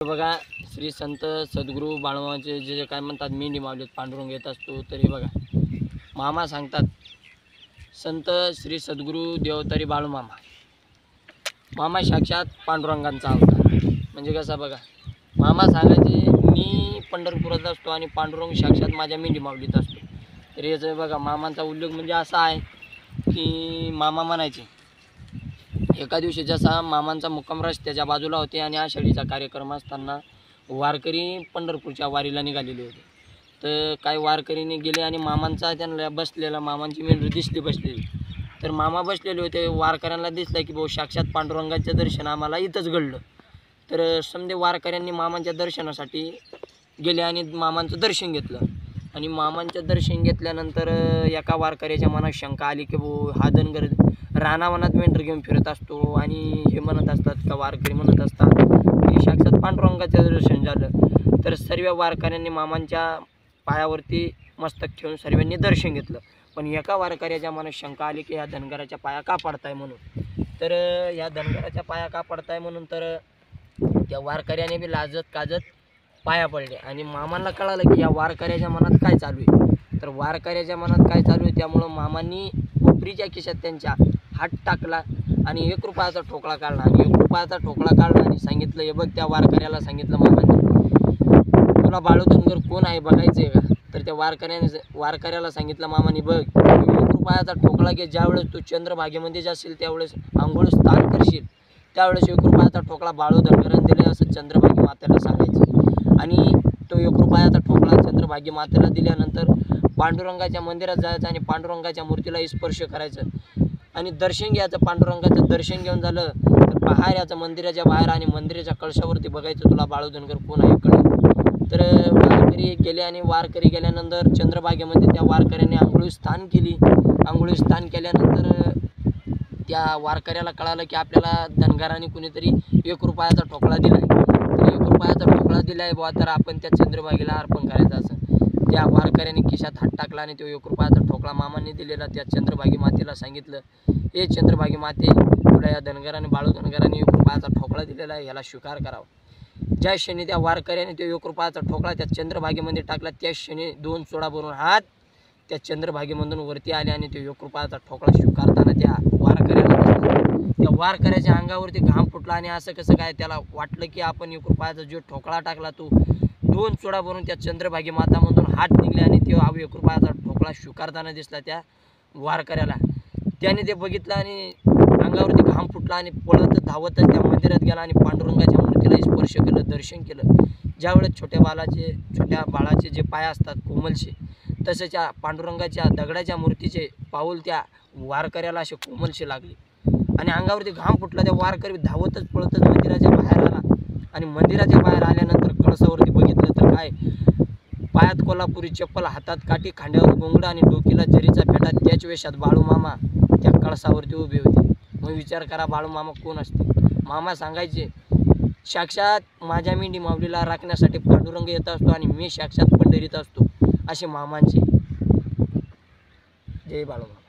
बघा श्री संत सद्गुरू बाळूमामाचे जे जे काय म्हणतात मेंढी माऊलीत पांडुरंग येत असतो तरी बघा मामा सांगतात संत श्री सद्गुरू देवतरी बाळूमामा मामा साक्षात पांडुरंगांचा अवतार म्हणजे कसा बघा मामा सांगायचे मी पंढरपुरात असतो आणि पांडुरंग साक्षात माझ्या मेंढी माऊलीत असतो. तर याचं बघा मामांचा उल्लेख म्हणजे असा आहे की मामा म्हणायचे एका दिवशी जसा मामांचा मुक्काम रस्त्याच्या बाजूला होते आणि आषाढीचा कार्यक्रम असताना वारकरी पंढरपूरच्या वारीला निघालेले होते. तर काही वारकरीने गेले आणि मामांचा त्यांना बसलेला मामांची मेंढरी दिसली बसलेली. तर मामा बसलेले होते. वारकऱ्यांना दिसलं की भाऊ साक्षात पांडुरंगाचं दर्शन आम्हाला इथंच घडलं. तर समजे वारकऱ्यांनी मामांच्या दर्शनासाठी गेले आणि मामांचं दर्शन घेतलं आणि मामांचं दर्शन घेतल्यानंतर एका वारकऱ्याच्या मनात शंका आली की भाऊ हा धनगर रानावनात मेंढर घेऊन फिरत असतो आणि हे म्हणत असतात का वारकरी म्हणत असतात की साक्षात पांडुरंगाचं दर्शन झालं. तर सर्व वारकऱ्यांनी मामांच्या पायावरती मस्तक ठेवून सर्वांनी दर्शन घेतलं. पण एका वारकऱ्याच्या मनात शंका आली की ह्या धनगराच्या पाया का पडताय म्हणून. तर ह्या धनगराच्या पाया का पडताय म्हणून तर त्या वारकऱ्याने बी लाजत काजत पाया पडले आणि मामांना कळालं की या वारकऱ्याच्या मनात काय चालू आहे. तर वारकऱ्याच्या मनात काय चालू आहे त्यामुळं मामांनी कोपरीच्या खिशात त्यांच्या हात टाकला आणि ₹1 ठोकळा काढला आणि ₹1 ठोकळा काढला आणि सांगितलं हे बघ त्या वारकऱ्याला सांगितलं मामांनी तुला बाळू धनगर कोण आहे बघायचं आहे का. तर त्या वारकऱ्याला सांगितलं मामाने बघ ₹1 ठोकळा घे ज्यावेळेस तू चंद्रभागेमध्ये जाशील त्यावेळेस आंघोळ स्नान करशील त्यावेळेस ₹1 ठोकळा बाळू धनगरांनी दिले असं चंद्रभागी मातेला सांगायचं. आणि तो ₹1 ठोकळा चंद्रभागी मातेला दिल्यानंतर पांडुरंगाच्या मंदिरात जायचं आणि पांडुरंगाच्या मूर्तीला स्पर्श करायचं आणि दर्शन घ्यायचं. पांडुरंगाचं दर्शन घेऊन झालं तर बाहेर याचं मंदिराच्या बाहेर आणि मंदिराच्या कळशावरती बघायचं तुला बाळू धनगर कोण आहे कळेल. तर वारकरी गेले आणि वारकरी गेल्यानंतर चंद्रभागेमध्ये त्या वारकऱ्याने आंघोळी स्नान केली. आंघोळी स्नान केल्यानंतर त्या वारकऱ्याला कळालं की आपल्याला धनगराने कुणीतरी ₹1 ठोकळा दिला आहे. तर ₹1 ठोकळा दिला आहे बुवा तर आपण त्या चंद्रभागेला अर्पण करायचं असं. त्या वारकऱ्याने खिशात हात टाकला आणि तो ₹1 ठोकळा मामांनी दिलेला त्या चंद्रभागी मातेला सांगितलं हे चंद्रभागी माते तुला या धनगराने बाळू धनगराने ₹1 ठोकळा दिलेला आहे याला स्वीकार करावा. ज्या क्षणी त्या वारकऱ्याने तो ₹1 ठोकळा त्या चंद्रभागेमध्ये टाकला त्या क्षणी 2 चोळा भरून हात त्या चंद्रभागेमधून वरती आले आणि तो ₹1 ठोकळा स्वीकारताना त्या वारकऱ्याच्या अंगावरती घाम फुटला आणि असं कसं काय त्याला वाटलं की आपण ₹1 जो ठोकळा टाकला तो 2 चोळा भरून त्या चंद्रभागी मातामधून हात निघले आणि तो ₹1 ठोकळा स्वीकारताना दिसला त्या वारकऱ्याला. त्याने ते बघितलं आणि अंगावरती घाम फुटला आणि पळत धावतच त्या मंदिरात गेला आणि पांडुरंगाच्या मूर्तीला स्पर्श केलं दर्शन केलं. ज्यावेळेस छोट्या बाळाचे जे पाय असतात कोमलशे तसेच त्या पांडुरंगाच्या दगडाच्या मूर्तीचे पाऊल त्या वारकऱ्याला असे कोमलशे लागले आणि अंगावरती घाम फुटला. त्या वारकरी धावतच पळतच मंदिराच्या बाहेर आला आणि मंदिराच्या बाहेर आल्यानंतर कळसावरती बघितलं तर काय पायात कोल्हापुरी चप्पल हातात काठी खांद्यावर गोंगडा आणि डोकीला जरीचा फेटा त्याच वेशात बाळूमामा त्या कळसावरती उभे होते. मग विचार करा बाळूमामा कोण असते. मामा सांगायचे साक्षात माझ्या मेंढी माऊलीला राखण्यासाठी पांडुरंग येत असतो आणि मी साक्षात पंढरीत असतो असे मामांचे. जय बाळूमामा.